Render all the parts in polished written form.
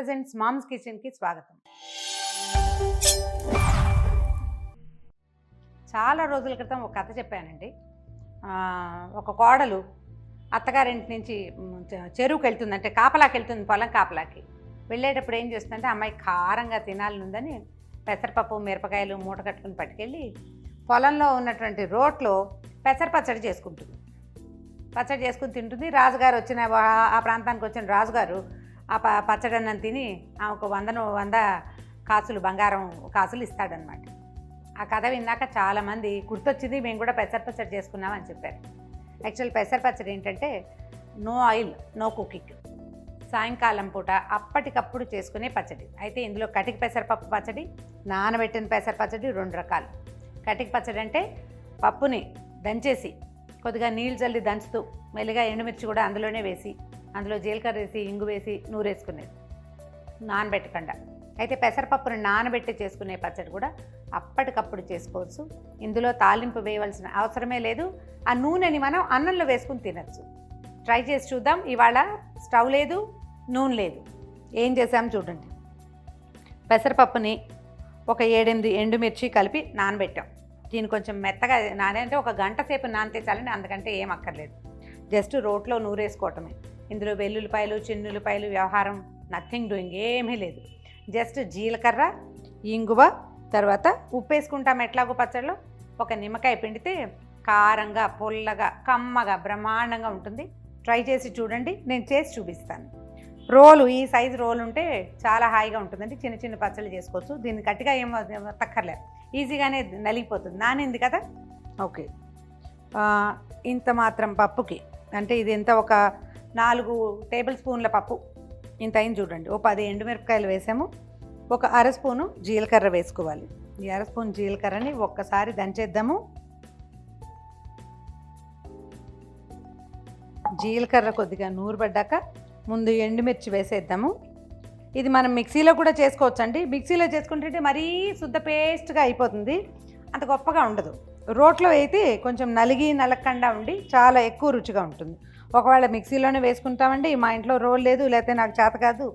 Presents moms కిచెన్కి స్వాగతం. చాలా రోజుల క్రితం ఒక కథ చెప్పానండి. ఒక కోడలు అత్తగారింటి నుంచి చెరువుకి వెళ్తుంది, అంటే కాపలాకి వెళ్తుంది, పొలం కాపలాకి వెళ్ళేటప్పుడు ఏం చేస్తుందంటే అమ్మాయి కారంగా తినాలనుందని పెసరపప్పు మిరపకాయలు మూట కట్టుకుని పట్టుకెళ్ళి పొలంలో ఉన్నటువంటి రోట్లో పెసరపచ్చడి చేసుకుంటుంది. పచ్చడి చేసుకుని తింటుంది. రాజుగారు వచ్చిన ఆ ప్రాంతానికి వచ్చిన రాజుగారు ఆ పచ్చడి అన్నం తిని ఆమెకు 100 కాసులు బంగారం కాసులు ఇస్తాడనమాట. ఆ కథ విన్నాక చాలామంది గుర్తొచ్చింది, మేము కూడా పెసరపచ్చడి చేసుకున్నామని చెప్పారు. యాక్చువల్ పెసరపచ్చడి ఏంటంటే నో ఆయిల్ నో కుకింగ్, సాయంకాలం పూట అప్పటికప్పుడు చేసుకునే పచ్చడి. అయితే ఇందులో కటిక పెసరపప్పు పచ్చడి, నానబెట్టిన పెసర పచ్చడి 2 రకాలు. కటిక పచ్చడి అంటే పప్పుని దంచేసి కొద్దిగా నీళ్ళు చల్లి దంచుతూ మెల్లిగా ఎండుమిర్చి కూడా అందులోనే వేసి అందులో జీలకర్ర వేసి ఇంగు వేసి నూరేసుకునేది, నానబెట్టకుండా. అయితే పెసరపప్పుని నానబెట్టి చేసుకునే పచ్చడి కూడా అప్పటికప్పుడు చేసుకోవచ్చు. ఇందులో తాలింపు వేయవలసిన అవసరమే లేదు. ఆ నూనెని మనం అన్నంలో వేసుకుని తినచ్చు. ట్రై చేసి చూద్దాం. ఇవాళ స్టవ్ లేదు, నూనె లేదు. ఏం చేసాము చూడండి. పెసరపప్పుని ఒక 7-8 ఎండుమిర్చి కలిపి నానబెట్టాం. దీన్ని కొంచెం మెత్తగా నానంటే ఒక గంట సేపు నానితే చాలండి, అందుకంటే ఏం అక్కర్లేదు. జస్ట్ రోట్లో నూరేసుకోవటమే. ఇందులో వెల్లుల్లిపాయలు చిన్నుల్లిపాయలు వ్యవహారం నథింగ్ డూయింగ్, ఏమీ లేదు. జస్ట్ జీలకర్ర, ఇంగువ, తర్వాత ఉప్పు వేసుకుంటాం ఎట్లాగో పచ్చడిలో. ఒక నిమ్మకాయ పిండితే కారంగా పుల్లగా కమ్మగా బ్రహ్మాండంగా ఉంటుంది. ట్రై చేసి చూడండి, నేను చేసి చూపిస్తాను. రోలు ఈ సైజు రోలు ఉంటే చాలా హాయిగా ఉంటుందండి. చిన్న చిన్న పచ్చళ్ళు చేసుకోవచ్చు. దీన్ని గట్టిగా ఏం తక్కర్లేదు, ఈజీగానే నలిగిపోతుంది. నానింది కదా. ఓకే, ఇంత మాత్రం పప్పుకి అంటే ఇది ఎంత, ఒక 4 టేబుల్ స్పూన్ల పప్పు ఇంత అయింది చూడండి. ఓ 10 ఎండుమిరపకాయలు వేసాము. ఒక 1/2 స్పూను జీలకర్ర వేసుకోవాలి. ఈ 1/2 స్పూన్ జీలకర్రని ఒక్కసారి దంచేద్దాము. జీలకర్ర కొద్దిగా నూరుపడ్డాక ముందు ఎండుమిర్చి వేసేద్దాము. ఇది మనం మిక్సీలో కూడా చేసుకోవచ్చండి. మిక్సీలో చేసుకుంటే మరీ శుద్ధ పేస్ట్గా అయిపోతుంది, అంత గొప్పగా ఉండదు. రోట్లో అయితే కొంచెం నలగకుండా ఉండి చాలా ఎక్కువ రుచిగా ఉంటుంది. ఒకవేళ మిక్సీలోనే వేసుకుంటామండి, మా ఇంట్లో రోల్ లేదు, లేకపోతే నాకు చేత కాదు,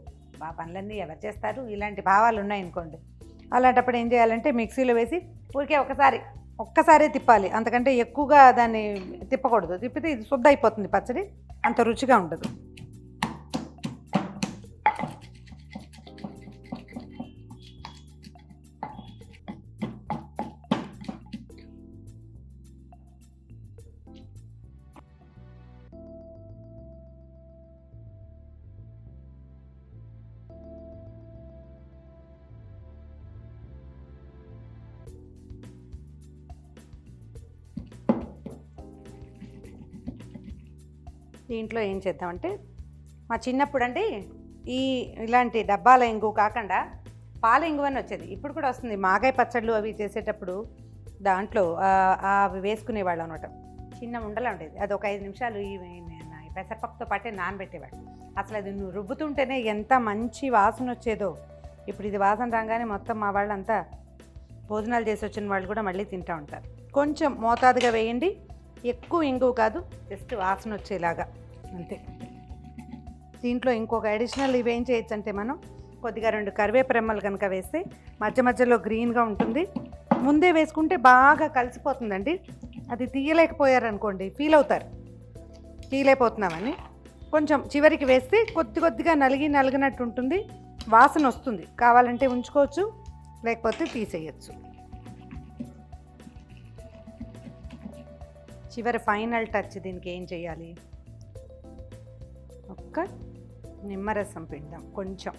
మా పనులన్నీ ఎవరు చేస్తారు, ఇలాంటి భావాలు ఉన్నాయనుకోండి. అలాంటప్పుడు ఏం చేయాలంటే మిక్సీలో వేసి ఊరికే ఒక్కసారే తిప్పాలి, అంతకంటే ఎక్కువగా దాన్ని తిప్పకూడదు. తిప్పితే ఇది శుద్ధ అయిపోతుంది పచ్చడి, అంత రుచిగా ఉండదు. దీంట్లో ఏం చేద్దామంటే, మా చిన్నప్పుడు అండి ఇలాంటి డబ్బాల ఇంగు కాకుండా పాల ఇంగు అని వచ్చేది. ఇప్పుడు కూడా వస్తుంది. మాగాయ పచ్చళ్ళు అవి చేసేటప్పుడు దాంట్లో అవి వేసుకునేవాళ్ళు అనమాట. చిన్న ఉండలా ఉండేది. అది ఒక 5 నిమిషాలు ఈ పెసరపప్పుతో పాటే నానబెట్టేవాడు. అసలు అది నువ్వు రుబ్బుతుంటేనే ఎంత మంచి వాసన వచ్చేదో. ఇప్పుడు ఇది వాసన రాగానే మొత్తం మా వాళ్ళంతా భోజనాలు చేసి వచ్చిన వాళ్ళు కూడా మళ్ళీ తింటూ ఉంటారు. కొంచెం మోతాదుగా వేయండి, ఎక్కువ ఇంగువ కాదు, జస్ట్ వాసన వచ్చేలాగా అంతే. దీంట్లో ఇంకొక అడిషనల్ ఇవేం చేయొచ్చు అంటే, మనం కొద్దిగా 2 కరివేపు రెమ్మలు కనుక వేస్తే మధ్య మధ్యలో గ్రీన్గా ఉంటుంది. ముందే వేసుకుంటే బాగా కలిసిపోతుందండి. అది తీయలేకపోయారనుకోండి ఫీల్ అవుతారు, తీయలేకపోతున్నామని. కొంచెం చివరికి వేస్తే కొద్దిగా నలిగినట్టు ఉంటుంది, వాసన వస్తుంది. కావాలంటే ఉంచుకోవచ్చు, లేకపోతే తీసేయచ్చు. చివరి ఫైనల్ టచ్ దీనికి ఏం చేయాలి, ఒక్క నిమ్మరసం పిండాం కొంచెం.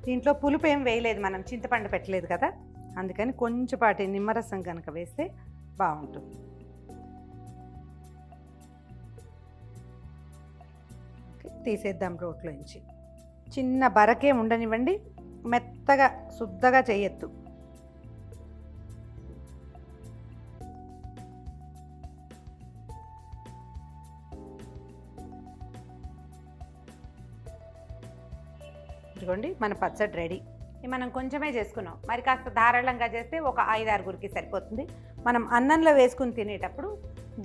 దీంట్లో పులుపు ఏం వేయలేదు, మనం చింతపండు పెట్టలేదు కదా, అందుకని కొంచెంపాటి నిమ్మరసం కనుక వేస్తే బాగుంటుంది. తీసేద్దాం రోట్లోంచి. చిన్న బరకే ఉండనివ్వండి, మెత్తగా శుద్ధగా చేయొద్దు. ఇదిగోండి మన పచ్చడి రెడీ. మనం కొంచెమే చేసుకున్నాం, మరి కాస్త ధారాళంగా చేస్తే ఒక 5-6గురికి సరిపోతుంది. మనం అన్నంలో వేసుకుని తినేటప్పుడు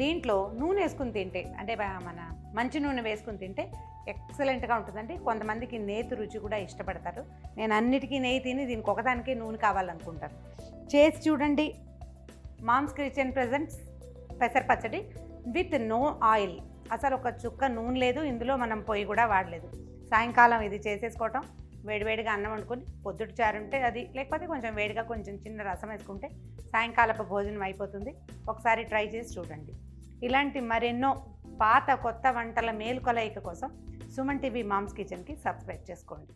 దీంట్లో నూనె వేసుకుని తింటే, అంటే మన మంచి నూనె వేసుకుని తింటే ఎక్సలెంట్గా ఉంటుందండి. కొంతమందికి నేతి రుచి కూడా ఇష్టపడతారు. నేను అన్నిటికీ నెయ్యి తిని దీనికి ఒకదానికే నూనె కావాలనుకుంటాను. చేసి చూడండి. మామ్స్ కిచెన్ ప్రెజెంట్స్ పెసర పచ్చడి విత్ నో ఆయిల్. అసలు ఒక చుక్క నూనె లేదు, ఇందులో మనం పొయ్యి కూడా వాడలేదు. సాయంకాలం ఇది చేసేసుకోవటం, వేడివేడిగా అన్నం వండుకొని, పొద్దుటి చారు ఉంటే అది, లేకపోతే కొంచెం వేడిగా కొంచెం చిన్న రసం వేసుకుంటే సాయంకాలపు భోజనం అయిపోతుంది. ఒకసారి ట్రై చేసి చూడండి. ఇలాంటి మరెన్నో పాత కొత్త వంటల మేలు కలయిక కోసం సుమన్ టీవీ మామ్స్ కిచెన్కి సబ్స్క్రైబ్ చేసుకోండి.